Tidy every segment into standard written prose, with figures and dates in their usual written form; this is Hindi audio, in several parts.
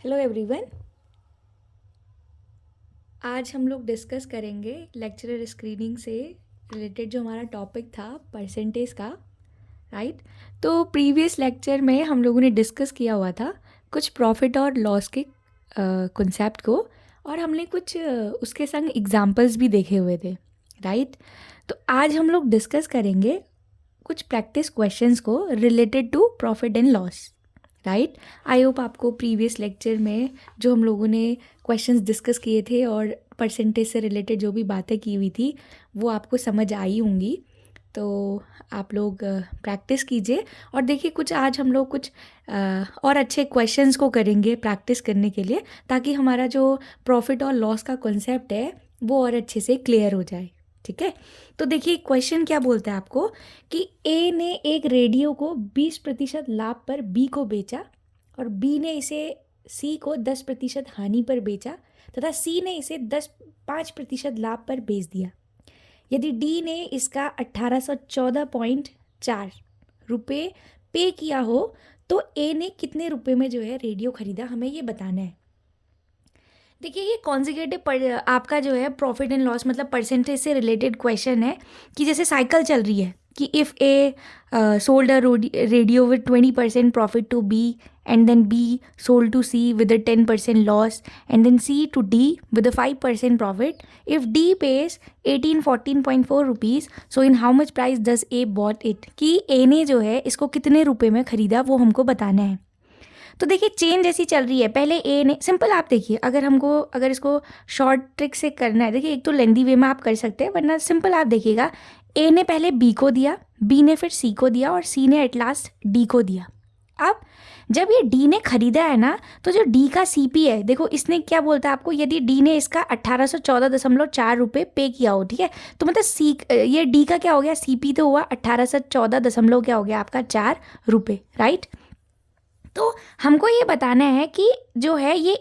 Hello everyone. आज हम लोग डिस्कस करेंगे लेक्चरर स्क्रीनिंग से रिलेटेड जो हमारा टॉपिक था परसेंटेज का, राइट। तो प्रीवियस लेक्चर में हम लोगों ने डिस्कस किया हुआ था कुछ प्रॉफिट और लॉस के कॉन्सेप्ट को, और हमने कुछ उसके संग एग्जांपल्स भी देखे हुए थे, राइट। तो आज हम लोग डिस्कस करेंगे कुछ प्रैक्टिस क्वेश्चंस को related to profit and loss, right. I hope आपको प्रीवियस लेक्चर में जो हम लोगों ने क्वेश्चंस डिस्कस किए थे और परसेंटेज से रिलेटेड जो भी बातें की हुई थी वो आपको समझ आई होंगी। तो आप लोग प्रैक्टिस कीजिए और देखिए कुछ आज हम लोग कुछ और अच्छे क्वेश्चंस को करेंगे प्रैक्टिस करने के लिए, ताकि हमारा जो प्रॉफिट और लॉस का कॉन्सेप्ट है वो और अच्छे से क्लियर हो जाए, ठीक है। तो देखिए क्वेश्चन क्या बोलता है आपको कि ए ने एक रेडियो को 20% लाभ पर बी को बेचा और बी ने इसे सी को 10% हानि पर बेचा तथा सी ने इसे 5% लाभ पर बेच दिया। यदि डी ने इसका 1814.4 रुपये पे किया हो तो ए ने कितने रुपए में जो है रेडियो खरीदा, हमें ये बताना है। देखिए ये कॉन्जिगेटिव आपका जो है प्रॉफिट एंड लॉस मतलब परसेंटेज से रिलेटेड क्वेश्चन है कि जैसे साइकिल चल रही है कि if A sold a radio with 20% profit to B and then B sold to C with a 10% loss and then C to D with a 5% profit, if D pays 1814.4 rupees, so in how much price does A bought it, कि ए ने जो है इसको कितने रुपए में ख़रीदा वो हमको बताना है। तो देखिए चेन जैसी चल रही है, पहले ए ने सिंपल, आप देखिए अगर इसको शॉर्ट ट्रिक से करना है, देखिए एक तो लेंदी वे में आप कर सकते हैं, वरना सिंपल आप देखिएगा ए ने पहले बी को दिया, बी ने फिर सी को दिया और सी ने एट लास्ट डी को दिया। अब जब ये डी ने खरीदा है ना, तो जो डी का सीपी है, देखो इसने क्या बोलता है आपको, यदि डी ने इसका 1814.4 रुपये पे किया हो, ठीक है, तो मतलब सी ये डी का क्या हो गया, सीपी तो हुआ 1814 क्या हो गया आपका 4 रुपये, राइट। तो हमको ये बताना है कि जो है ये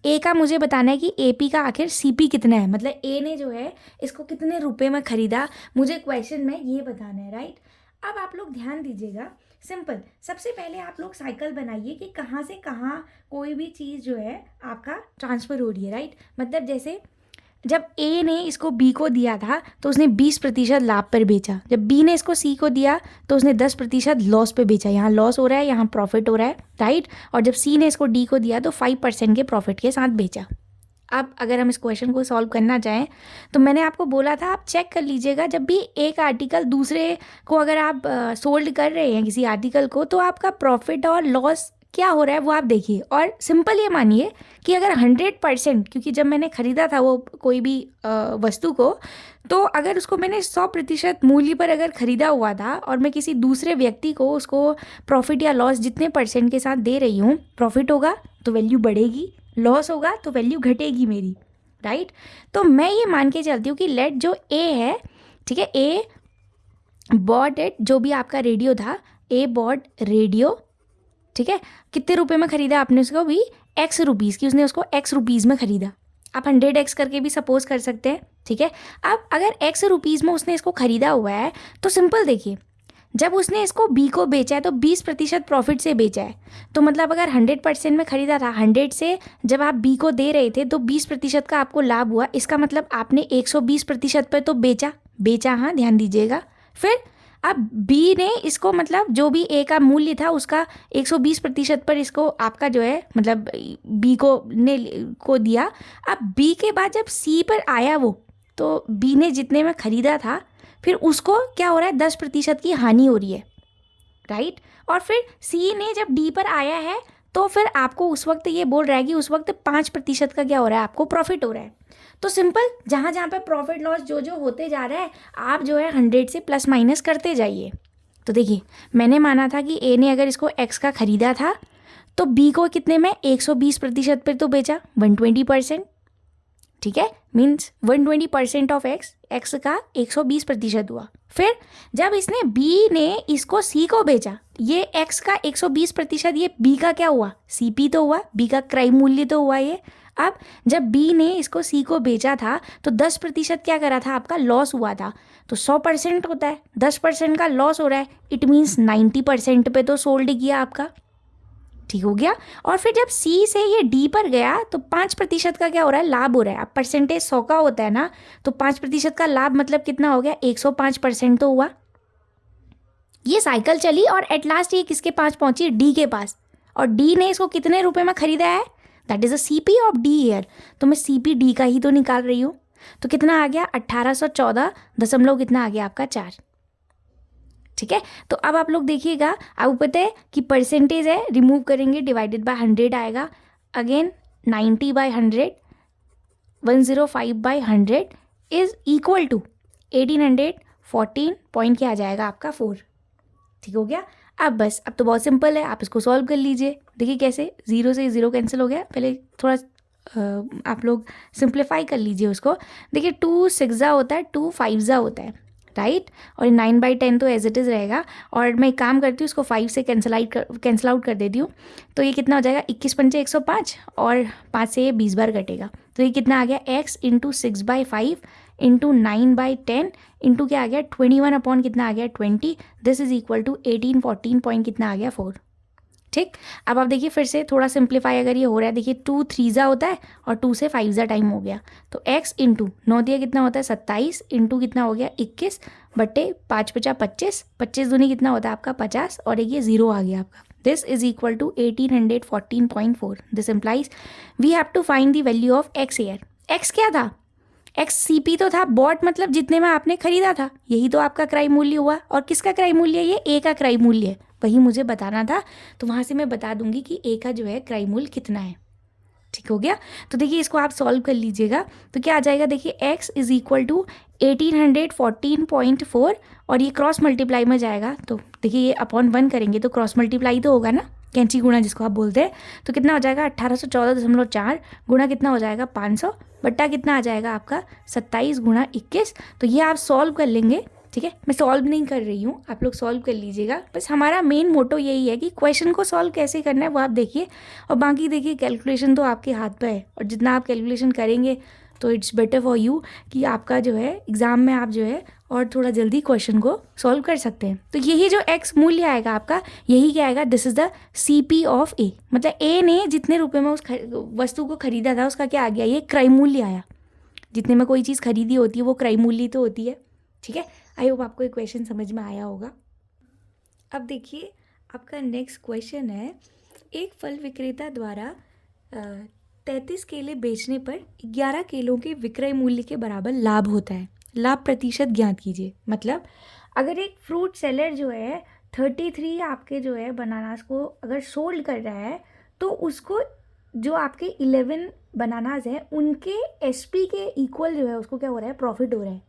ए का मुझे बताना है कि एपी का आखिर सीपी कितना है, मतलब ए ने जो है इसको कितने रुपए में खरीदा, मुझे क्वेश्चन में ये बताना है, राइट। अब आप लोग ध्यान दीजिएगा, सिंपल, सबसे पहले आप लोग साइकिल बनाइए कि कहाँ से कहाँ कोई भी चीज़ जो है आपका ट्रांसफ़र हो रही है, राइट। मतलब जैसे जब ए ने इसको बी को दिया था तो उसने 20% लाभ पर बेचा, जब बी ने इसको सी को दिया तो उसने 10% लॉस पे बेचा, यहाँ लॉस हो रहा है यहाँ प्रॉफिट हो रहा है, राइट। और जब सी ने इसको डी को दिया तो 5% के प्रॉफिट के साथ बेचा। अब अगर हम इस क्वेश्चन को सॉल्व करना चाहें तो मैंने आपको बोला था आप चेक कर लीजिएगा, जब भी एक आर्टिकल दूसरे को अगर आप सोल्ड कर रहे हैं किसी आर्टिकल को, तो आपका प्रॉफिट और लॉस क्या हो रहा है वो आप देखिए। और सिंपल ये मानिए कि अगर 100%, क्योंकि जब मैंने ख़रीदा था वो कोई भी वस्तु को, तो अगर उसको मैंने 100% मूल्य पर अगर ख़रीदा हुआ था और मैं किसी दूसरे व्यक्ति को उसको प्रॉफिट या लॉस जितने परसेंट के साथ दे रही हूँ, प्रॉफिट होगा तो वैल्यू बढ़ेगी, लॉस होगा तो वैल्यू घटेगी मेरी, राइट। तो मैं ये मान के चलती हूँ कि लेट जो ए है, ठीक है, ए बॉट इट, जो भी आपका रेडियो था, ए बॉट रेडियो, ठीक है, कितने रुपए में ख़रीदा आपने उसको भी एक्स रुपीज़ की, उसने उसको एक्स रुपीज़ में ख़रीदा, आप 100x करके भी सपोज कर सकते हैं, ठीक है। अब अगर एक्स रुपीज़ में उसने इसको ख़रीदा हुआ है तो सिंपल देखिए, जब उसने इसको बी को बेचा है तो 20% प्रॉफिट से बेचा है, तो मतलब अगर 100% में ख़रीदा था, 100 से जब आप बी को दे रहे थे तो 20% का आपको लाभ हुआ, इसका मतलब आपने 120% पर तो बेचा, हाँ ध्यान दीजिएगा। फिर अब बी ने इसको मतलब जो भी ए का मूल्य था उसका 120% पर इसको आपका जो है मतलब बी को दिया। अब बी के बाद जब सी पर आया वो, तो बी ने जितने में ख़रीदा था फिर उसको क्या हो रहा है 10% की हानि हो रही है, राइट। और फिर सी ने जब डी पर आया है तो फिर आपको उस वक्त ये बोल रहा है कि उस वक्त 5% का क्या हो रहा है, आपको प्रॉफिट हो रहा है। तो सिंपल, जहाँ जहाँ पे प्रॉफिट लॉस जो जो होते जा रहा है आप जो है 100 से प्लस माइनस करते जाइए। तो देखिए मैंने माना था कि ए ने अगर इसको एक्स का ख़रीदा था तो बी को कितने में 120% पर तो बेचा 120%, ठीक है, मीन्स 120% ऑफ एक्स का 120% हुआ। फिर जब इसने बी ने इसको सी को बेचा, ये एक्स का 120%, ये बी का क्या हुआ, सीपी तो हुआ, बी का क्रय मूल्य तो हुआ ये। अब जब बी ने इसको सी को बेचा था तो 10% क्या करा था, आपका लॉस हुआ था, तो 100% होता है, 10% का लॉस हो रहा है, इट मीन्स 90% पे तो सोल्ड किया आपका, ठीक हो गया। और फिर जब सी से ये डी पर गया तो 5% का क्या हो रहा है, लाभ हो रहा है। अब परसेंटेज 100 का होता है ना, तो 5% का लाभ मतलब कितना हो गया, 105% तो हुआ। ये साइकिल चली और एट लास्ट ये किसके पास पहुंची, डी के पास। और डी ने इसको कितने रुपए में खरीदा है, that is a CP of D year. तो मैं सीपी डी का ही तो निकाल रही हूँ। तो कितना आ गया, 1814 दशमलव कितना आ गया आपका 4। ठीक है, तो अब आप लोग देखिएगा, आपको पता है कि परसेंटेज है, रिमूव करेंगे डिवाइडेड बाय 100 आएगा। Again 90/100, 105/100 is equal to 1814 point क्या आ जाएगा आपका 4। ठीक हो गया। अब बस, अब तो बहुत सिंपल है, आप इसको सॉल्व कर लीजिए। देखिए कैसे, 0 से 0 कैंसिल हो गया। पहले थोड़ा आप लोग सिंप्लीफाई कर लीजिए उसको। देखिए 2 6 होता है, 2 5 होता है, राइट। और 9/10 तो एज इट इज़ रहेगा। और मैं एक काम करती हूँ, उसको 5 से कैंसिल आउट कर देती हूँ। तो ये कितना हो जाएगा, 21 पंचे 105 और 5 से ये 20 बार कटेगा। तो ये कितना आ गया, x इंटू 6/5 इंटू 9/10 इंटू क्या आ गया, 21 अपॉन कितना आ गया 20। This is equal to 1814 point कितना आ गया 4। ठीक, अब आप देखिए फिर से थोड़ा सिंप्लीफाई अगर ये हो रहा है, देखिए 2 3 होता है और 2 से 5 टाइम हो गया। तो x इंटू 9 दिया कितना होता है 27 इंटू कितना हो गया 21 बटे 5 × 25, 25 दूनी कितना होता है आपका 50 और एक ये 0 आ गया आपका। This is equal to 1814.4। This implies we have to find the value of x here. x क्या था, x CP तो था, बॉट मतलब जितने में आपने खरीदा था, यही तो आपका क्रय मूल्य हुआ। और किसका क्रय मूल्य है, ये A का क्रय मूल्य है, वही मुझे बताना था। तो वहाँ से मैं बता दूंगी कि A का जो है क्रय मूल्य कितना है। ठीक हो गया। तो देखिए इसको आप सॉल्व कर लीजिएगा। तो क्या आ जाएगा, देखिए x इज इक्वल टू 1814.4 और ये क्रॉस मल्टीप्लाई में जाएगा। तो देखिए ये अपॉन 1 करेंगे तो क्रॉस मल्टीप्लाई तो होगा ना, कैंची गुणा जिसको आप बोलते हैं। तो कितना हो जाएगा 1814.4 गुणा कितना हो जाएगा 500 बट्टा कितना आ जाएगा आपका 27 गुणा 21। तो ये आप सॉल्व कर लेंगे। ठीक है, मैं सॉल्व नहीं कर रही हूँ, आप लोग सॉल्व कर लीजिएगा। बस हमारा मेन मोटो यही है कि क्वेश्चन को सॉल्व कैसे करना है वो आप देखिए, और बाकी देखिए कैलकुलेशन तो आपके हाथ पे है। और जितना आप कैलकुलेशन करेंगे तो इट्स बेटर फॉर यू कि आपका जो है एग्ज़ाम में आप जो है और थोड़ा जल्दी क्वेश्चन को सॉल्व कर सकते हैं। तो यही जो एक्स मूल्य आएगा आपका, यही क्या आएगा, this is the CP of A। मतलब A ने जितने रुपए में उस वस्तु को खरीदा था उसका क्या आ गया, ये क्रय मूल्य आया। जितने में कोई चीज़ खरीदी होती है वो क्रय मूल्य तो होती है। ठीक है, आई होप आपको ये क्वेश्चन समझ में आया होगा। अब देखिए आपका नेक्स्ट क्वेश्चन है, एक फल विक्रेता द्वारा 33 केले बेचने पर 11 केलों के विक्रय मूल्य के बराबर लाभ होता है। लाभ प्रतिशत ज्ञात कीजिए। मतलब अगर एक फ्रूट सेलर जो है 33 आपके जो है बनानास को अगर सोल्ड कर रहा है, तो उसको जो आपके 11 बनानास हैं उनके SP के इक्वल जो है उसको क्या हो रहा है, प्रॉफिट हो रहा है।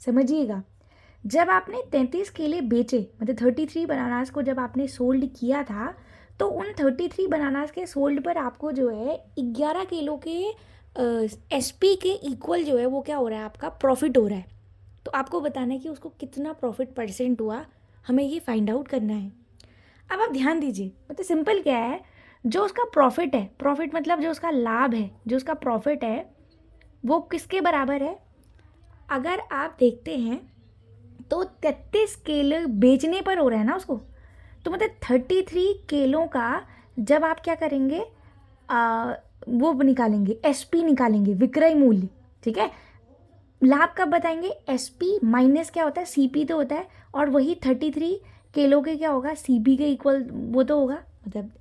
समझिएगा, जब आपने 33 केले बेचे, मतलब 33 बनानास को जब आपने सोल्ड किया था, तो उन 33 बनानास के सोल्ड पर आपको जो है 11 किलो के SP के इक्वल जो है वो क्या हो रहा है, आपका प्रॉफिट हो रहा है। तो आपको बताना है कि उसको कितना प्रॉफिट परसेंट हुआ, हमें ये फाइंड आउट करना है। अब आप ध्यान दीजिए, मतलब सिंपल क्या है, जो उसका प्रॉफिट है, प्रॉफिट मतलब जो उसका लाभ है, जो उसका प्रॉफिट है वो किसके बराबर है। अगर आप देखते हैं तो 33 केले बेचने पर हो रहा है ना उसको, तो मतलब 33 केलों का जब आप क्या करेंगे, वो निकालेंगे SP निकालेंगे, विक्रय मूल्य। ठीक है, लाभ कब बताएंगे, SP माइनस क्या होता है CP तो होता है, और वही 33 केलों के क्या होगा CP के इक्वल वो तो होगा। मतलब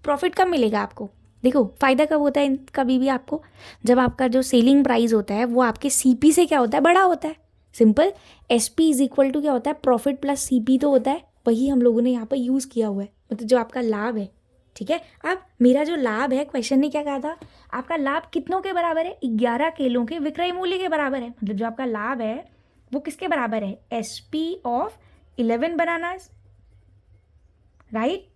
प्रॉफिट कब मिलेगा आपको, देखो फ़ायदा कब होता है कभी भी आपको, जब आपका जो सेलिंग प्राइस होता है वो आपके CP से क्या होता है, बड़ा होता है। Simple, SP is equal to क्या होता है, प्रॉफिट प्लस CP तो होता है, वही हम लोगों ने यहाँ पर यूज़ किया हुआ है, मतलब जो आपका लाभ है। ठीक है, अब मेरा जो लाभ है, क्वेश्चन ने क्या कहा था, आपका लाभ कितनों के बराबर है, 11 केलों के विक्रय मूल्य के बराबर है। मतलब जो आपका लाभ है वो किसके बराबर है, SP of 11 bananas, right.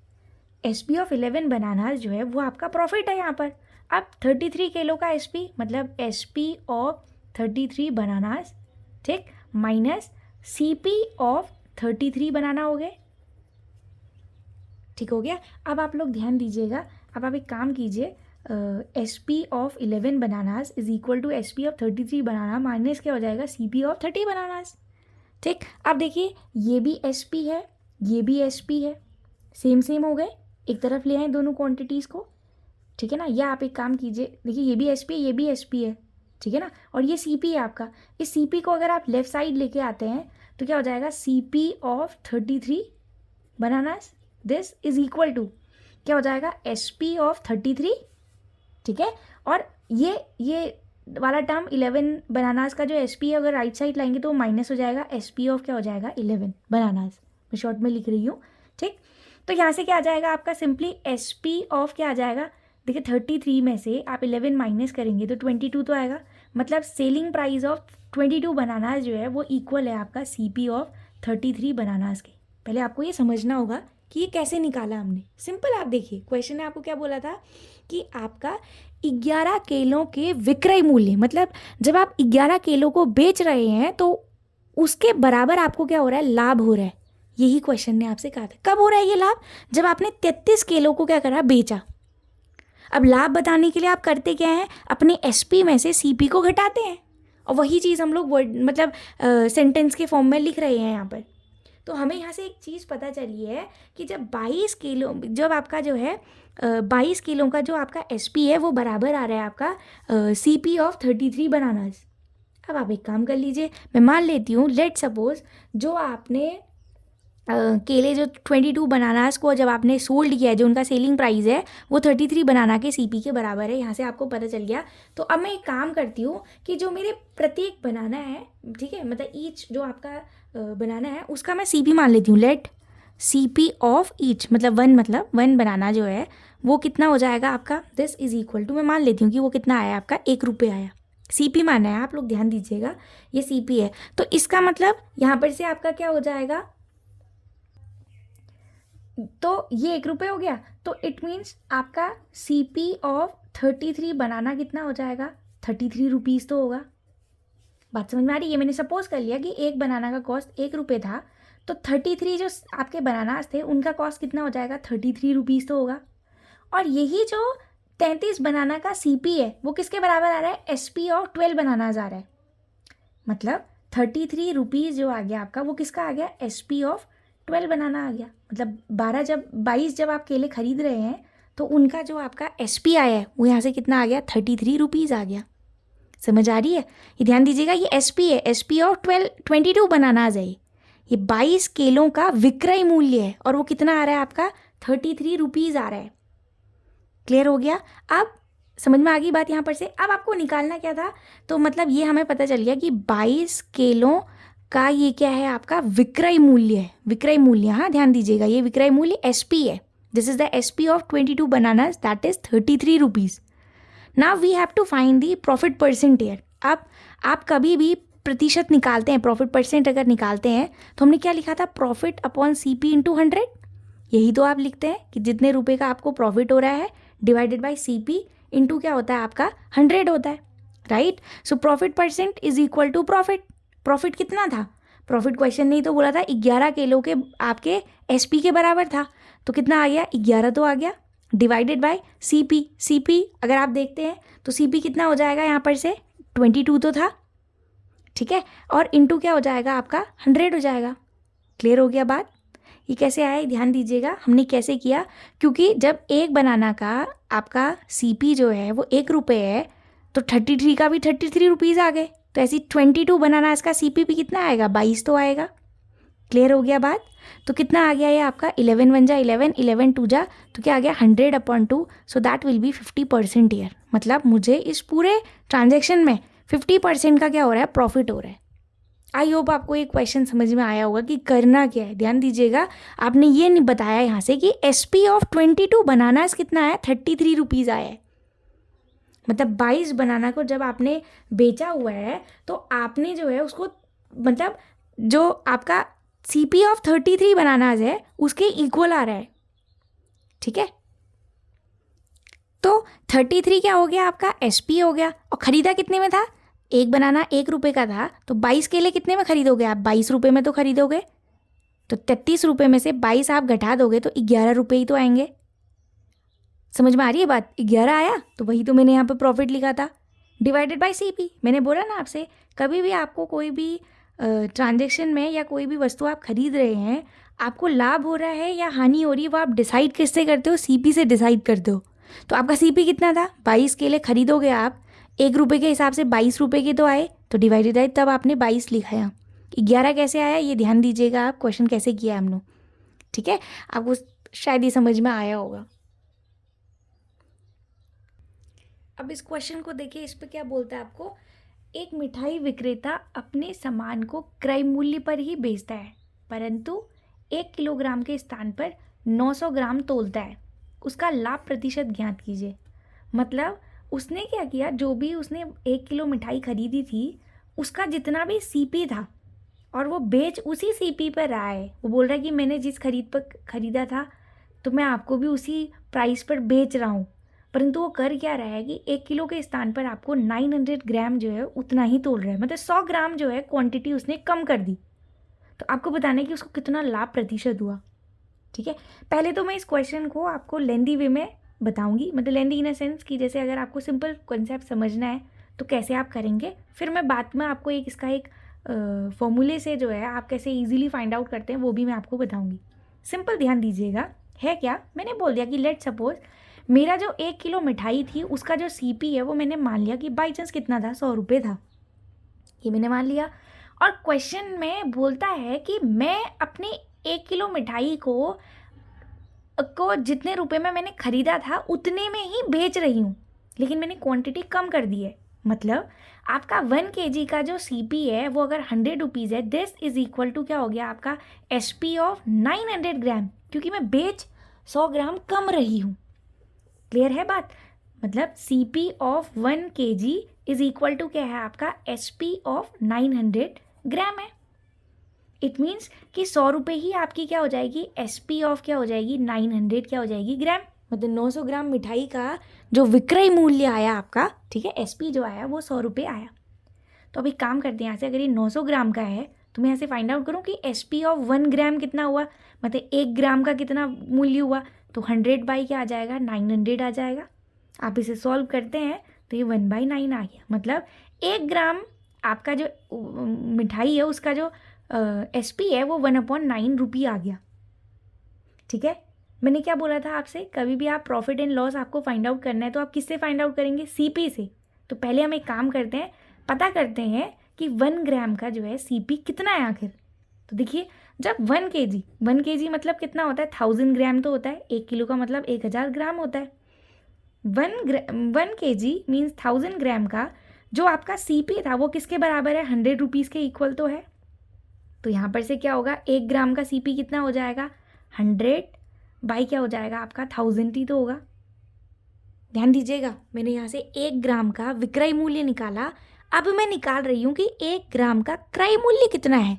SP of 11 bananas जो है वो आपका प्रॉफिट है यहाँ पर। अब 33 किलो का SP मतलब SP ऑफ 33 बनानास, ठीक, माइनस CP ऑफ 33 बनाना हो गए। ठीक हो गया। अब आप लोग ध्यान दीजिएगा, अब आप एक काम कीजिए, SP of 11 bananas is equal to SP of 33 banana minus क्या हो जाएगा, CP ऑफ 30 बनानास। ठीक, अब देखिए ये भी SP है, ये भी SP है, सेम सेम हो गए, एक तरफ ले आए दोनों क्वांटिटीज़ को, ठीक है ना। या आप एक काम कीजिए, देखिए ये भी एसपी है, ये भी एसपी है, ठीक है ना, और ये सीपी है आपका। इस सीपी को अगर आप लेफ्ट साइड लेके आते हैं तो क्या हो जाएगा, CP of 33 bananas, this is equal to क्या हो जाएगा, एसपी ऑफ 33, ठीक है। और ये वाला टर्म 11 बनानास का जो एसपी है, अगर राइट साइड लाएंगे तो माइनस हो जाएगा, एसपी ऑफ क्या हो जाएगा, 11 बनानास, मैं शॉर्ट में लिख रही हूँ, ठीक। तो यहाँ से क्या आ जाएगा आपका, सिंपली एसपी ऑफ क्या आ जाएगा, देखिए 33 में से आप 11 माइनस करेंगे तो 22 तो आएगा, मतलब सेलिंग प्राइस ऑफ 22 बनानास जो है वो इक्वल है आपका सीपी ऑफ 33 बनानास के। पहले आपको ये समझना होगा कि ये कैसे निकाला हमने। सिंपल, आप देखिए क्वेश्चन ने आपको क्या बोला था कि आपका 11 केलों के विक्रय मूल्य, मतलब जब आप 11 केलों को बेच रहे हैं तो उसके बराबर आपको क्या हो रहा है, लाभ हो रहा है। यही क्वेश्चन ने आपसे कहा था। कब हो रहा है ये लाभ, जब आपने 33 केलों को क्या करा, बेचा। अब लाभ बताने के लिए आप करते क्या हैं, अपने एसपी में से सीपी को घटाते हैं, और वही चीज़ हम लोग वर्ड मतलब सेंटेंस के फॉर्म में लिख रहे हैं यहाँ पर। तो हमें यहाँ से एक चीज़ पता चली है कि जब 22 किलो, जब आपका जो है 22 किलो का जो आपका एसपी है वो बराबर आ रहा है आपका सीपी ऑफ 33 बनानास। अब आप एक काम कर लीजिए, मैं मान लेती हूँ, लेट सपोज जो आपने केले जो 22 बनानास को जब आपने सोल्ड किया है, जो उनका सेलिंग प्राइस है वो 33 बनाना के सीपी के बराबर है। यहाँ से आपको पता चल गया। तो अब मैं एक काम करती हूँ कि जो मेरे प्रत्येक बनाना है, ठीक है, मतलब ईच जो आपका बनाना है उसका मैं सीपी मान लेती हूँ। लेट सीपी ऑफ ईच, मतलब वन बनाना जो है वो कितना हो जाएगा आपका, दिस इज इक्वल टू, मैं मान लेती हूँ कि वो कितना आया आपका, 1 रुपये आया। सीपी माना है, आप लोग ध्यान दीजिएगा, ये सीपी है। तो इसका मतलब यहाँ पर से आपका क्या हो जाएगा, तो ये 1 रुपये हो गया, तो इट मीन्स आपका सीपी ऑफ 33 बनाना कितना हो जाएगा, 33 रुपीज़ तो होगा। बात समझ में आ रही है। मैंने सपोज कर लिया कि एक बनाना का कॉस्ट 1 रुपये था, तो 33 जो आपके बनानास थे उनका कॉस्ट कितना हो जाएगा, 33 रुपीज़ तो होगा। और यही जो 33 बनाना का सीपी है वो किसके बराबर आ रहा है, एसपी ऑफ 12 बनानास आ रहा है। मतलब 33 रुपीज़ जो आ गया आपका वो किसका आ गया, एसपी ऑफ 12 बनाना आ गया। मतलब 22 जब आप केले खरीद रहे हैं तो उनका जो आपका एसपी आया है वो यहाँ से कितना आ गया, 33 रुपीज़ आ गया। समझ आ रही है, ये ध्यान दीजिएगा, ये एसपी है, एसपी ऑफ 22 बनानाज है। ये 22 केलों का विक्रय मूल्य है और वो कितना आ रहा है आपका, 33 रुपीज़ आ रहा है। क्लियर हो गया, अब समझ में आ गई बात यहाँ पर से। अब आपको निकालना क्या था, तो मतलब ये हमें पता चल गया कि 22 केलों का ये क्या है आपका, विक्रय मूल्य है। विक्रय मूल्य, हाँ ध्यान दीजिएगा, ये विक्रय मूल्य एसपी है। This is the SP of 22 bananas, that is 33 rupees. Now we have to find the profit percent here. अब आप कभी भी प्रतिशत निकालते हैं, प्रॉफिट परसेंट अगर निकालते हैं तो हमने क्या लिखा था, प्रॉफिट अपॉन सीपी इंटू 100। यही तो आप लिखते हैं कि जितने रुपए का आपको प्रॉफिट हो रहा है डिवाइडेड बाई सीपी इंटू क्या होता है आपका 100 होता है, right. So profit percent is equal to profit. Profit कितना था, प्रॉफिट क्वेश्चन नहीं तो बोला था 11 किलो के आपके एसपी के बराबर था, तो कितना आ गया, 11 तो आ गया, डिवाइडेड बाय सीपी। सीपी अगर आप देखते हैं तो सीपी कितना हो जाएगा यहाँ पर से, 22 तो था, ठीक है, और इंटू क्या हो जाएगा आपका 100 हो जाएगा। क्लियर हो गया बात। ये कैसे आया, ध्यान दीजिएगा हमने कैसे किया, क्योंकि जब एक बनाना का आपका सीपी जो है वो 1 रुपये है तो 33 का भी 33 रुपीज़ आ गए, तो ऐसी 22 बनाना इसका सीपी भी कितना आएगा, 22 तो आएगा। क्लियर हो गया बात। तो कितना आ गया ये आपका, 11 1 जा 11, 11 2 जा तो क्या आ गया 100 upon 2, so that will be 50% year. मतलब मुझे इस पूरे ट्रांजेक्शन में 50% का क्या हो रहा है, प्रॉफिट हो रहा है। आई होप आपको ये क्वेश्चन समझ में आया होगा कि करना क्या है। ध्यान दीजिएगा, आपने ये नहीं बताया यहाँ से कि एसपी ऑफ 22 बनानास कितना आया, 33 रुपीज़ आया है। मतलब 22 बनाना को जब आपने बेचा हुआ है तो आपने जो है उसको, मतलब जो आपका सीपी ऑफ 33 बनानास है उसके इक्वल आ रहा है, ठीक है। तो 33 क्या हो गया आपका, एसपी हो गया। और ख़रीदा कितने में था, एक बनाना 1 रुपये का था, तो 22 केले कितने में खरीदोगे आप, 22 रुपये में तो खरीदोगे। तो 33 रुपये में से 22 आप घटा दोगे तो 11 रुपये ही तो आएंगे। समझ में आ रही है बात, 11 आया तो वही तो मैंने यहाँ पे प्रॉफिट लिखा था, डिवाइडेड बाय सीपी। मैंने बोला ना आपसे, कभी भी आपको कोई भी ट्रांजेक्शन में या कोई भी वस्तु आप खरीद रहे हैं, आपको लाभ हो रहा है या हानि हो रही है वो आप डिसाइड किससे करते हो, सीपी से डिसाइड करते हो। तो आपका सीपी कितना था, 22 केले खरीदोगे आप, 1 रुपये के हिसाब से 22 रुपये के तो आए, तो डिवाइडेड है, तब आपने 22 लिखा है। 11 कैसे आया ये ध्यान दीजिएगा आप, क्वेश्चन कैसे किया है हम लोग, ठीक है, आपको शायद ये समझ में आया होगा। अब इस क्वेश्चन को देखिए, इस पे क्या बोलता है आपको, एक मिठाई विक्रेता अपने सामान को क्रय मूल्य पर ही बेचता है, परंतु 1 किलोग्राम के स्थान पर 900 ग्राम तोलता है, उसका लाभ प्रतिशत ज्ञात कीजिए। मतलब उसने क्या किया, जो भी उसने 1 किलो मिठाई खरीदी थी उसका जितना भी सीपी था और वो बेच उसी सीपी पर रहा है। वो बोल रहा है कि मैंने जिस खरीदा था तो मैं आपको भी उसी प्राइस पर बेच रहा हूँ, परंतु वो कर क्या रहा है कि 1 किलो के स्थान पर आपको 900 ग्राम जो है उतना ही तोल रहा है, मतलब 100 ग्राम जो है क्वांटिटी उसने कम कर दी। तो आपको बताना है कि उसको कितना लाभ प्रतिशत हुआ, ठीक है। पहले तो मैं इस क्वेश्चन को आपको लेंदी वे में बताऊंगी, मतलब लेंदी इन अ सेंस कि जैसे अगर आपको सिंपल कॉन्सेप्ट समझना है तो कैसे आप करेंगे, फिर मैं बाद में आपको इसका एक फॉर्मूले से जो है आप कैसे इजीली फाइंड आउट करते हैं वो भी मैं आपको बताऊंगी। सिंपल ध्यान दीजिएगा, है क्या, मैंने बोल दिया कि लेट सपोज मेरा जो 1 किलो मिठाई थी उसका जो सीपी है वो मैंने मान लिया कि बाई चांस कितना था, 100 रुपये था, ये मैंने मान लिया। और क्वेश्चन में बोलता है कि मैं अपनी 1 किलो मिठाई को जितने रुपए में मैंने खरीदा था उतने में ही बेच रही हूँ, लेकिन मैंने क्वांटिटी कम कर दी है। मतलब आपका 1 kg का जो सीपी है वो अगर 100 रुपीज़ है, दिस इज इक्वल टू क्या हो गया आपका एसपी ऑफ 900 ग्राम, क्योंकि मैं बेच 100 ग्राम कम रही हूँ। क्लियर है बात, मतलब CP of 1 kg is equal to क्या है आपका एसपी ऑफ 900 ग्राम है। इट मीन्स कि 100 रुपये ही आपकी क्या हो जाएगी, एसपी ऑफ क्या हो जाएगी 900 क्या हो जाएगी ग्राम, मतलब 900 ग्राम मिठाई का जो विक्रय मूल्य आया आपका, ठीक है, एसपी जो आया वो 100 रुपये आया। तो अभी काम करते हैं, यहाँ से अगर ये 900 ग्राम का है तो मैं यहाँ से फाइंड आउट करूँ कि एसपी ऑफ 1 ग्राम कितना हुआ, मतलब 1 ग्राम का कितना मूल्य हुआ, तो 100 बाई क्या आ जाएगा 900 आ जाएगा। आप इसे सॉल्व करते हैं तो ये 1/9 आ गया, मतलब 1 ग्राम आपका जो मिठाई है उसका जो एसपी है वो 1/9 रुपये आ गया, ठीक है। मैंने क्या बोला था आपसे, कभी भी आप प्रॉफिट एंड लॉस आपको फाइंड आउट करना है तो आप किससे फाइंड आउट करेंगे, सीपी से। तो पहले हम एक काम करते हैं, पता करते हैं कि 1 ग्राम का जो है सीपी कितना है आखिर। तो देखिए जब 1 kg मतलब कितना होता है 1000 ग्राम तो होता है, 1 किलो का मतलब 1000 ग्राम होता है। 1 kg मीन्स 1000 ग्राम का जो आपका सीपी था वो किसके बराबर है, 100 रुपीज़ के इक्वल तो है। तो यहाँ पर से क्या होगा, 1 ग्राम का सीपी कितना हो जाएगा 100 बाई क्या हो जाएगा आपका 1000 ही तो होगा। ध्यान दीजिएगा, मैंने यहाँ से 1 ग्राम का विक्रय मूल्य निकाला, अब मैं निकाल रही हूँ कि 1 ग्राम का क्रय मूल्य कितना है।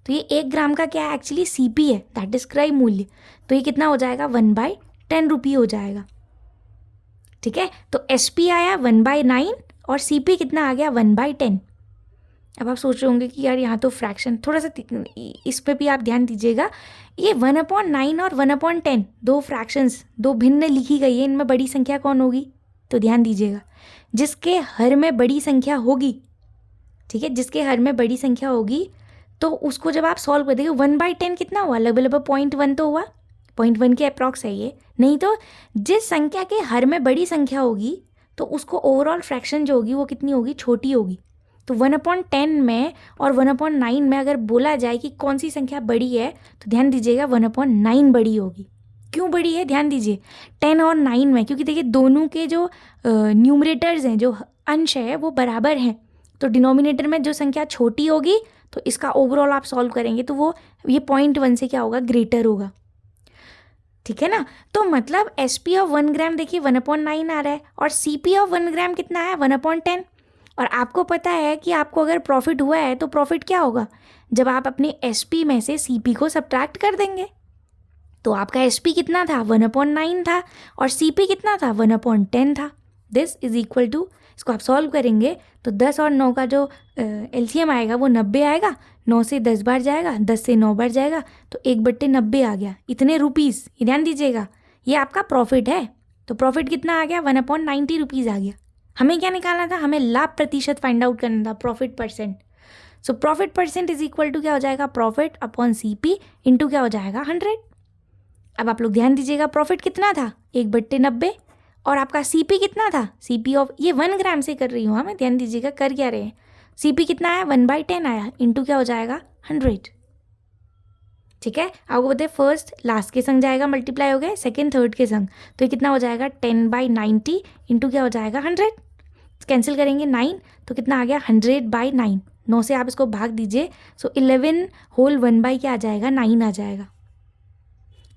तो ये 1 ग्राम का क्या है, एक्चुअली सीपी है, दैट इज क्रय मूल्य। तो ये कितना हो जाएगा 1/10 रुपये हो जाएगा, ठीक है। तो एसपी आया 1/9 और सीपी कितना आ गया 1/10। अब आप सोच रहे होंगे कि यार यहाँ तो फ्रैक्शन थोड़ा सा, इस पे भी आप ध्यान दीजिएगा, ये 1/9 और 1/10 दो फ्रैक्शंस, दो भिन्न लिखी गई है, इनमें बड़ी संख्या कौन होगी, तो ध्यान दीजिएगा जिसके हर में बड़ी संख्या होगी, ठीक है, जिसके हर में बड़ी संख्या होगी तो उसको जब आप सॉल्व कर देंगे 1/10 कितना हुआ, लगभग 0.1 तो हुआ, 0.1 के अप्रॉक्स है ये। नहीं तो जिस संख्या के हर में बड़ी संख्या होगी तो उसको ओवरऑल फ्रैक्शन जो होगी वो कितनी होगी, छोटी होगी। तो 1/10 में और 1/9 में अगर बोला जाए कि कौन सी संख्या बड़ी है तो ध्यान दीजिएगा 1/9 बड़ी होगी। क्यों बड़ी है, ध्यान दीजिए 10 और 9 में, क्योंकि देखिए दोनों के जो न्यूमरेटर्स हैं, जो अंश है वो बराबर हैं, तो डिनोमिनेटर में जो संख्या छोटी होगी तो इसका ओवरऑल आप सॉल्व करेंगे तो वो ये 0.1 से क्या होगा, ग्रेटर होगा, ठीक है ना। तो मतलब एसपी ऑफ 1 ग्राम देखिए 1/9 आ रहा है और सीपी ऑफ 1 ग्राम कितना है 1/10। और आपको पता है कि आपको अगर प्रॉफिट हुआ है तो प्रॉफिट क्या होगा, जब आप अपने एसपी में से सीपी को सब्ट्रैक्ट कर देंगे। तो आपका एसपी कितना था 1/9 था और सीपी कितना था 1/10 था। दिस इज इक्वल टू, इसको आप सॉल्व करेंगे तो 10 और 9 का जो एलसीएम आएगा वो 90 आएगा, 9 से 10 बार जाएगा, 10 से 9 बार जाएगा तो 1/90 आ गया, इतने रुपीज़। ये ध्यान दीजिएगा ये आपका प्रॉफिट है, तो प्रॉफिट कितना आ गया 1/90 रुपीज़ आ गया। हमें क्या निकालना था, हमें लाभ प्रतिशत फाइंड आउट करना था, profit percent. So profit percent is equal to क्या हो जाएगा, प्रॉफिट अपॉन CP इंटू क्या हो जाएगा 100। अब आप लोग ध्यान दीजिएगा, प्रॉफिट कितना था 1/90 और आपका CP कितना था, CP ऑफ ये 1 ग्राम से कर रही हूँ हाँ मैं, ध्यान दीजिएगा कर क्या रहे हैं, CP कितना आया 1/10 आया इंटू क्या हो जाएगा 100। ठीक है, आपको बताए फर्स्ट लास्ट के संग जाएगा मल्टीप्लाई हो गए, सेकेंड थर्ड के संग, तो ये कितना हो जाएगा 10/90 इंटू क्या हो जाएगा 100। कैंसिल करेंगे 9 तो कितना आ गया 100/9, 9 से आप इसको भाग दीजिए, सो 11 होल 1 क्या आ जाएगा 9 आ जाएगा।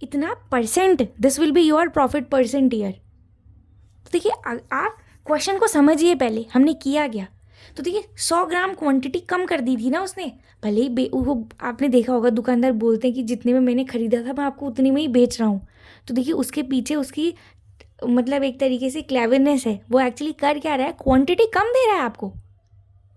इतना percent, this will be your profit percent year. तो देखिए आप क्वेश्चन को समझिए, पहले हमने किया गया तो देखिए 100 ग्राम क्वांटिटी कम कर दी थी ना उसने, भले ही वो आपने देखा होगा दुकानदार बोलते हैं कि जितने में मैंने खरीदा था मैं आपको उतने में ही बेच रहा हूँ, तो देखिए उसके पीछे उसकी मतलब एक तरीके से क्लेवरनेस है, वो एक्चुअली कर क्या रहा है, क्वांटिटी कम दे रहा है आपको।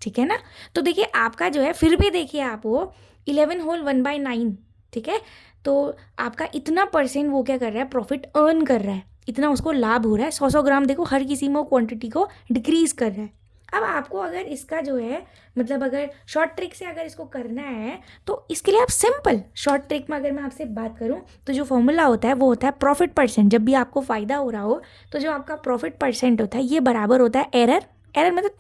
ठीक है ना, तो देखिए आपका जो है फिर भी देखिए आप वो 11 होल 1/9, ठीक है, तो आपका इतना परसेंट वो क्या कर रहा है, प्रॉफिट अर्न कर रहा है, इतना उसको लाभ हो रहा है। 100 ग्राम देखो हर किसी में वो क्वांटिटी को डिक्रीज कर रहा है। अब आपको अगर इसका जो है मतलब अगर शॉर्ट ट्रिक से अगर इसको करना है तो इसके लिए आप सिंपल शॉर्ट ट्रिक में अगर मैं आपसे बात करूं तो जो फॉर्मूला होता है वो होता है प्रॉफिट परसेंट। जब भी आपको फ़ायदा हो रहा हो तो जो आपका प्रॉफिट परसेंट होता है ये बराबर होता है एरर, एरर मतलब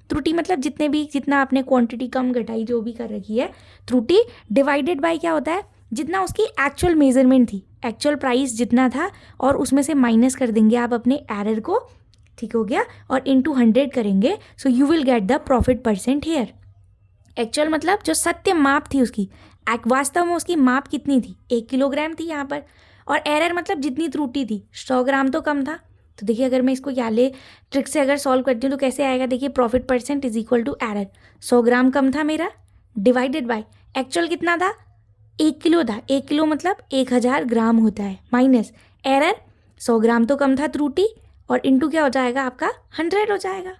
त्रुटि मतलब जितना आपने क्वांटिटी कम घटाई जो भी कर रखी है त्रुटि, डिवाइडेड बाय क्या होता है, जितना उसकी एक्चुअल मेजरमेंट थी, एक्चुअल प्राइस जितना था और उसमें से माइनस कर देंगे आप अपने एरर को, ठीक हो गया, और इंटू 100 करेंगे, so you will get the profit percent here. Actual मतलब जो सत्य माप थी उसकी, वास्तव में उसकी माप कितनी थी 1 किलोग्राम थी यहाँ पर, और एरर मतलब जितनी त्रुटि थी 100 ग्राम तो कम था। तो देखिए अगर मैं इसको याले ट्रिक से अगर सॉल्व करती हूँ तो कैसे आएगा, देखिए profit percent is equal to error, 100 gram कम था मेरा, डिवाइडेड बाय एक्चुअल कितना था 1 किलो था, 1 किलो मतलब 1000 ग्राम होता है, माइनस एरर 100 ग्राम तो कम था त्रुटि, और इंटू क्या हो जाएगा आपका 100 हो जाएगा।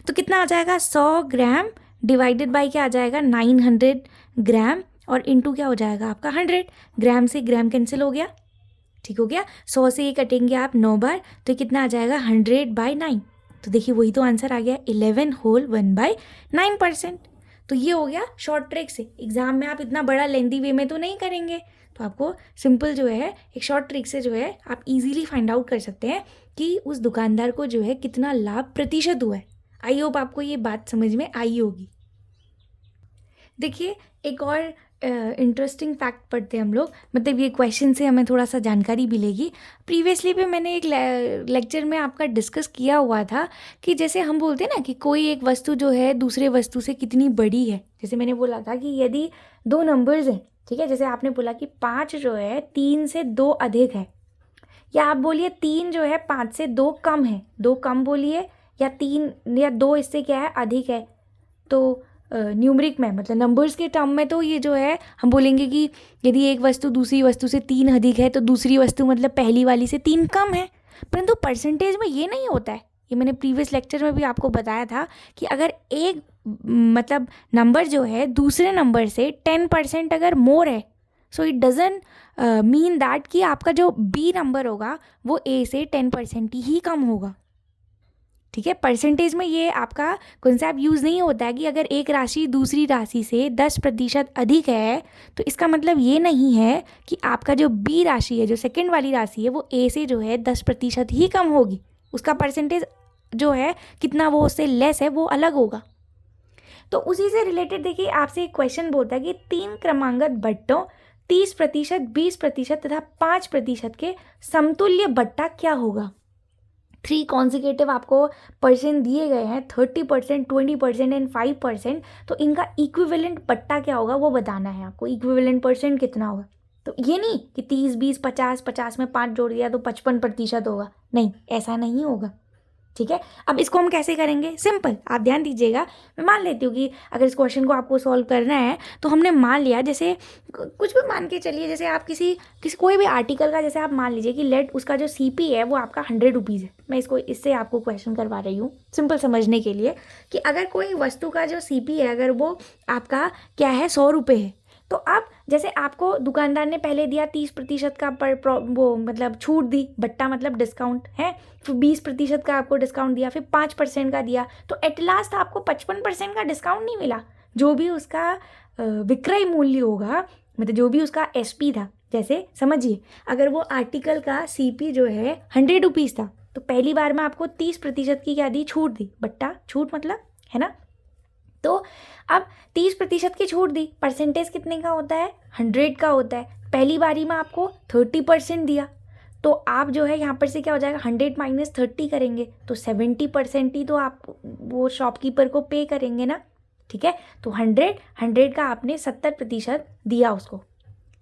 तो कितना आ जाएगा 100 ग्राम डिवाइडेड बाय क्या आ जाएगा 900 ग्राम, और इंटू क्या हो जाएगा आपका 100, ग्राम से ग्राम कैंसिल हो गया, ठीक हो गया, 100 से ये कटेंगे आप 9 बार, तो कितना आ जाएगा 100/9। तो देखिए वही तो आंसर आ गया 11 होल 1/9%। तो ये हो गया शॉर्ट ट्रिक से। एग्जाम में आप इतना बड़ा लेंदी वे में तो नहीं करेंगे, तो आपको सिंपल जो है एक शॉर्ट ट्रिक से जो है आप इजीली फाइंड आउट कर सकते हैं कि उस दुकानदार को जो है कितना लाभ प्रतिशत हुआ है। आई होप आपको ये बात समझ में आई होगी। देखिए एक और इंटरेस्टिंग फैक्ट पढ़ते हैं हम लोग, मतलब ये क्वेश्चन से हमें थोड़ा सा जानकारी मिलेगी। प्रीवियसली भी मैंने एक लेक्चर में आपका डिस्कस किया हुआ था कि जैसे हम बोलते हैं ना कि कोई एक वस्तु जो है दूसरे वस्तु से कितनी बड़ी है। जैसे मैंने बोला था कि यदि 2 नंबर्स हैं, ठीक है, जैसे आपने बोला कि 5 जो है 3 से 2 अधिक है, या आप बोलिए 3 जो है 5 से 2 कम है, 2 कम बोलिए, या 3 या 2 इससे क्या है अधिक है। तो न्यूमरिक में मतलब नंबर्स के टर्म में तो ये जो है हम बोलेंगे कि यदि एक वस्तु दूसरी वस्तु से 3 अधिक है तो दूसरी वस्तु मतलब पहली वाली से 3 कम है। परंतु परसेंटेज में ये नहीं होता है। ये मैंने प्रीवियस लेक्चर में भी आपको बताया था कि अगर एक मतलब नंबर जो है दूसरे नंबर से 10% अगर मोर है, so it doesn't mean that कि आपका जो बी नंबर होगा वो ए से 10% ही कम होगा। ठीक है, परसेंटेज में ये आपका कॉन्सेप्ट यूज़ नहीं होता है कि अगर एक राशि दूसरी राशि से 10% अधिक है तो इसका मतलब ये नहीं है कि आपका जो बी राशि है, जो सेकंड वाली राशि है, वो ए से जो है 10% ही कम होगी। उसका परसेंटेज जो है कितना वो उससे लेस है वो अलग होगा। तो उसी से रिलेटेड देखिए आपसे एक क्वेश्चन बोलता है कि 3 क्रमांगत बट्टों 30%, 20% तथा 5% के समतुल्य बट्टा क्या होगा। 3 कॉन्जिक्यूटिव आपको परसेंट दिए गए हैं, 30%, 20% एंड 5%। तो इनका इक्विवेलेंट बट्टा क्या होगा वो बताना है आपको। इक्विवेलेंट परसेंट कितना होगा, तो ये नहीं कि 30, 20, 50, 50 में 5 जोड़ दिया तो 55% होगा, नहीं ऐसा नहीं होगा। ठीक है, अब इसको हम कैसे करेंगे, सिंपल आप ध्यान दीजिएगा। मैं मान लेती हूँ कि अगर इस क्वेश्चन को आपको सॉल्व करना है तो हमने मान लिया, जैसे कुछ भी मान के चलिए, जैसे आप किसी कोई भी आर्टिकल का, जैसे आप मान लीजिए कि लेट उसका जो CP है वो आपका 100 रुपीज़ है। मैं इससे आपको क्वेश्चन करवा रही हूँ सिंपल समझने के लिए कि अगर कोई वस्तु का जो CP है अगर वो आपका क्या है 100 रुपये है, तो अब जैसे आपको दुकानदार ने पहले दिया 30% का वो मतलब छूट दी, बट्टा मतलब डिस्काउंट है, फिर 20% का आपको डिस्काउंट दिया, फिर 5% का दिया, तो एट लास्ट आपको 55% का डिस्काउंट नहीं मिला, जो भी उसका विक्रय मूल्य होगा, मतलब जो भी उसका एसपी था, जैसे समझिए अगर वो आर्टिकल का सीपी जो है 100 रुपीज़ था, तो पहली बार में आपको 30% की क्या दी, छूट दी, बट्टा छूट मतलब, है ना। तो अब 30% की छूट दी, परसेंटेज कितने का होता है, 100 का होता है, पहली बारी में आपको 30% दिया, तो आप जो है यहाँ पर से क्या हो जाएगा, 100 माइनस 30 करेंगे तो 70% ही तो आप वो शॉपकीपर को पे करेंगे ना, ठीक है। तो 100 का आपने 70% दिया उसको,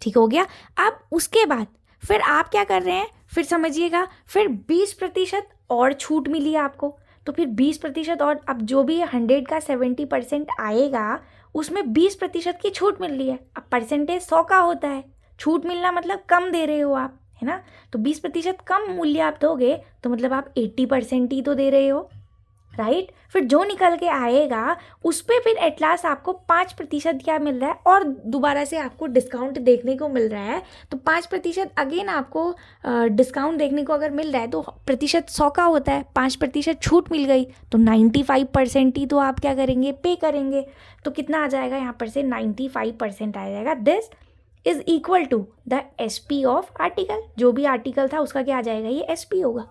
ठीक हो गया। अब उसके बाद फिर आप क्या कर रहे हैं, फिर समझिएगा, फिर 20% और छूट मिली आपको, तो फिर 20% और, अब जो भी 100 का 70% आएगा उसमें 20% की छूट मिल रही है। अब परसेंटेज 100 का होता है, छूट मिलना मतलब कम दे रहे हो आप, है ना। तो 20% कम मूल्य आप दोगे तो मतलब आप 80% ही तो दे रहे हो, राइट। फिर जो निकल के आएगा उस पर फिर एट लास्ट आपको 5% क्या मिल रहा है, और दोबारा से आपको डिस्काउंट देखने को मिल रहा है, तो 5% अगेन आपको डिस्काउंट देखने को अगर मिल रहा है, तो प्रतिशत 100 का होता है, 5% छूट मिल गई तो 95% ही तो आप क्या करेंगे, पे करेंगे। तो कितना आ जाएगा यहाँ पर से, 95% आ जाएगा। This is equal to the SP of article, जो भी आर्टिकल था उसका क्या आ जाएगा, ये एसपी होगा।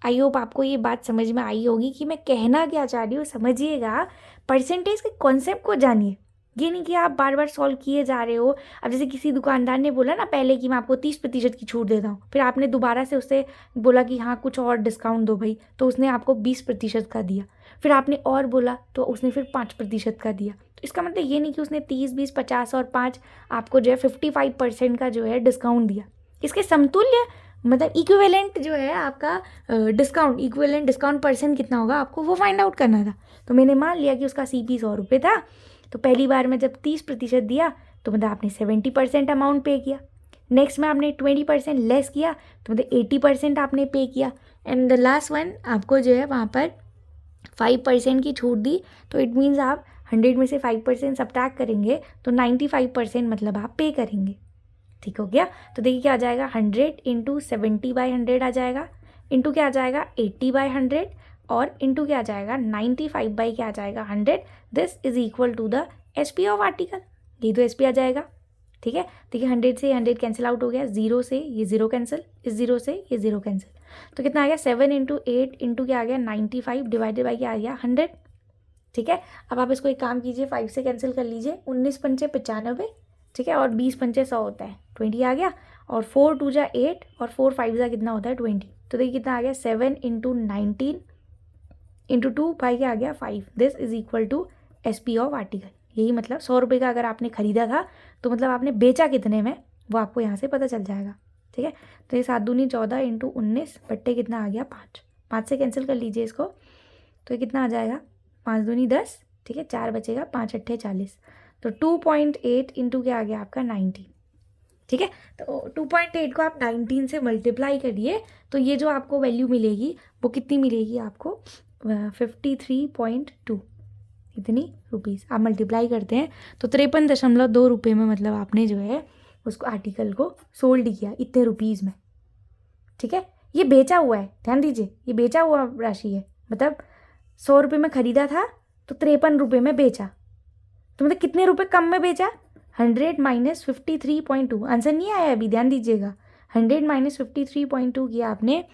आई होप आपको ये बात समझ में आई होगी कि मैं कहना क्या चाह रही हूँ, समझिएगा, परसेंटेज के कॉन्सेप्ट को जानिए, ये नहीं कि आप बार बार सॉल्व किए जा रहे हो। अब जैसे किसी दुकानदार ने बोला ना पहले कि मैं आपको 30% की छूट देता हूँ, फिर आपने दोबारा से उससे बोला कि हाँ कुछ और डिस्काउंट दो भाई, तो उसने आपको 20% का दिया, फिर आपने और बोला तो उसने फिर 5% का दिया। तो इसका मतलब ये नहीं कि उसने 30, 20, 50 और 5 आपको जो है 55% का जो है डिस्काउंट दिया। इसके समतुल्य मतलब इक्विवेलेंट जो है आपका डिस्काउंट, इक्विवेलेंट डिस्काउंट परसेंट कितना होगा आपको वो फाइंड आउट करना था। तो मैंने मान लिया कि उसका सीपी 100 रुपये था, तो पहली बार में जब 30% दिया तो मतलब आपने 70% अमाउंट पे किया, नेक्स्ट में आपने 20% लेस किया तो मतलब 80% आपने पे किया, एंड द लास्ट वन आपको जो है वहाँ पर 5% की छूट दी, तो इट मीन्स आप 100 में से 5% सब्ट्रैक्ट करेंगे तो 95% मतलब आप पे करेंगे, ठीक हो गया। तो देखिए क्या आ जाएगा, 100 इंटू 70/100 आ जाएगा, इंटू क्या आ जाएगा 80/100, और इंटू क्या आ जाएगा 95 बाई क्या आ जाएगा 100। This is equal to the SP of article, ये तो एसपी आ जाएगा, ठीक है। देखिए 100 से 100 कैंसिल आउट हो गया, 0 से ये 0 कैंसिल, इस 0 से ये 0 कैंसिल, तो कितना आ गया 7 इंटू 8 इंटू क्या आ गया 95 डिवाइडेड बाई क्या आ गया 100, ठीक है। अब आप इसको एक काम कीजिए, 5 से कैंसिल कर लीजिए, 19 पंचे 95, ठीक है, और 20 पंचे 100 होता है, 20 आ गया, और 4 2 जा 8 और 4 5 जा कितना होता है 20, तो देखिए कितना आ गया 7 इंटू 19 इंटू 2 बाई क्या आ गया 5। This is equal to SP of article. यही मतलब 100 रुपये का अगर आपने खरीदा था तो मतलब आपने बेचा कितने में वो आपको यहाँ से पता चल जाएगा, ठीक है। तो ये 7 दूनी 14 इंटू 19 बट्टे कितना आ गया 5, 5 से कैंसिल कर लीजिए इसको, तो ये कितना आ जाएगा 5 दूनी 10, ठीक है, 4 बचेगा, 5 अट्ठे 40, तो 2.8 इंटू क्या आ गया आपका 19, ठीक है। तो 2.8 को आप 19 से मल्टीप्लाई करिए तो ये जो आपको वैल्यू मिलेगी वो कितनी मिलेगी आपको 53.2 इतनी रुपीज़ आप मल्टीप्लाई करते हैं तो 53.2 रुपये में मतलब आपने जो है उसको आर्टिकल को सोल्ड किया इतने रुपीज़ में, ठीक है। ये बेचा हुआ है, ध्यान दीजिए, ये बेचा हुआ राशि है, मतलब 100 रुपये में खरीदा था तो 53 रुपये में बेचा, तो मतलब कितने रुपए कम में बेचा, 100 माइनस 53.2, आंसर नहीं आया अभी, ध्यान दीजिएगा, 100 माइनस 53.2 किया आपने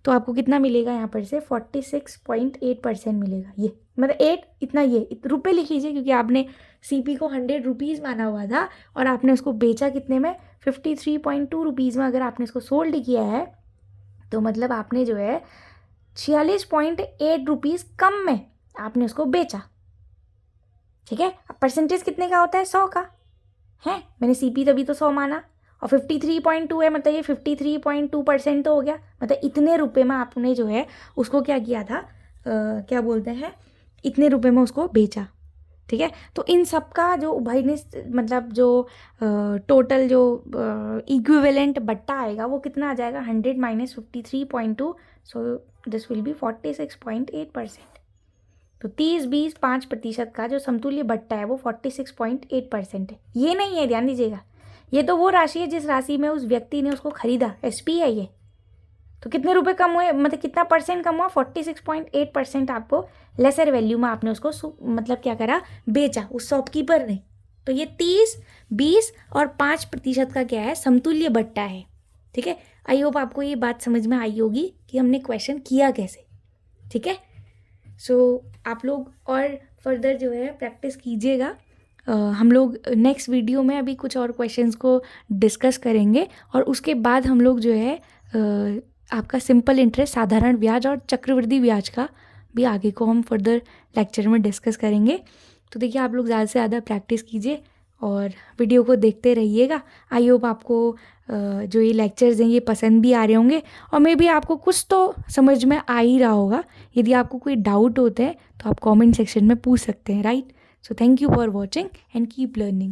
तो आपको कितना मिलेगा यहाँ पर से 46.8% मिलेगा। ये मतलब 8 इतना, ये रुपए लिख लीजिए क्योंकि आपने सीपी को 100 रुपीज़ माना हुआ था और आपने उसको बेचा कितने में 53.2 रुपीज़ में, अगर आपने इसको सोल्ड किया है तो मतलब आपने जो है 46.8 रुपीज़ कम में आपने उसको बेचा, ठीक है। अब परसेंटेज कितने का होता है 100 का है, मैंने सीपी तभी तो 100 माना, और 53.2 है मतलब ये 53.2% तो हो गया, मतलब इतने रुपए में आपने जो है उसको क्या किया था क्या बोलते हैं, इतने रुपए में उसको बेचा, ठीक है। तो इन सब का जो उभयनिष्ठ मतलब जो टोटल जो इक्विवेलेंट बट्टा आएगा वो कितना आ जाएगा 100 minus 53.2, so this will be 46.8%। तो 30, 20, 5% का जो समतुल्य बट्टा है वो 46.8% है। ये नहीं है, ध्यान दीजिएगा, ये तो वो राशि है जिस राशि में उस व्यक्ति ने उसको खरीदा, एसपी है ये। तो कितने रुपए कम हुए, मतलब कितना परसेंट कम हुआ, 46.8% आपको लेसर वैल्यू में आपने उसको मतलब क्या करा, बेचा उस शॉपकीपर ने। तो ये 30, 20 और 5% का क्या है, समतुल्य बट्टा है। ठीक है, आई होप आपको ये बात समझ में आई होगी कि हमने क्वेश्चन किया कैसे। ठीक है, सो आप लोग और फर्दर जो है प्रैक्टिस कीजिएगा। हम लोग नेक्स्ट वीडियो में अभी कुछ और क्वेश्चंस को डिस्कस करेंगे और उसके बाद हम लोग जो है आपका सिंपल इंटरेस्ट, साधारण ब्याज और चक्रवृद्धि ब्याज का भी आगे को हम फर्दर लेक्चर में डिस्कस करेंगे। तो देखिए आप लोग ज़्यादा से ज़्यादा प्रैक्टिस कीजिए और वीडियो को देखते रहिएगा। आई होप आपको जो ये लेक्चर्स हैं ये पसंद भी आ रहे होंगे और मे भी आपको कुछ तो समझ में आ ही रहा होगा। यदि आपको कोई डाउट होते हैं तो आप कमेंट सेक्शन में पूछ सकते हैं, right. So thank you for watching and keep learning.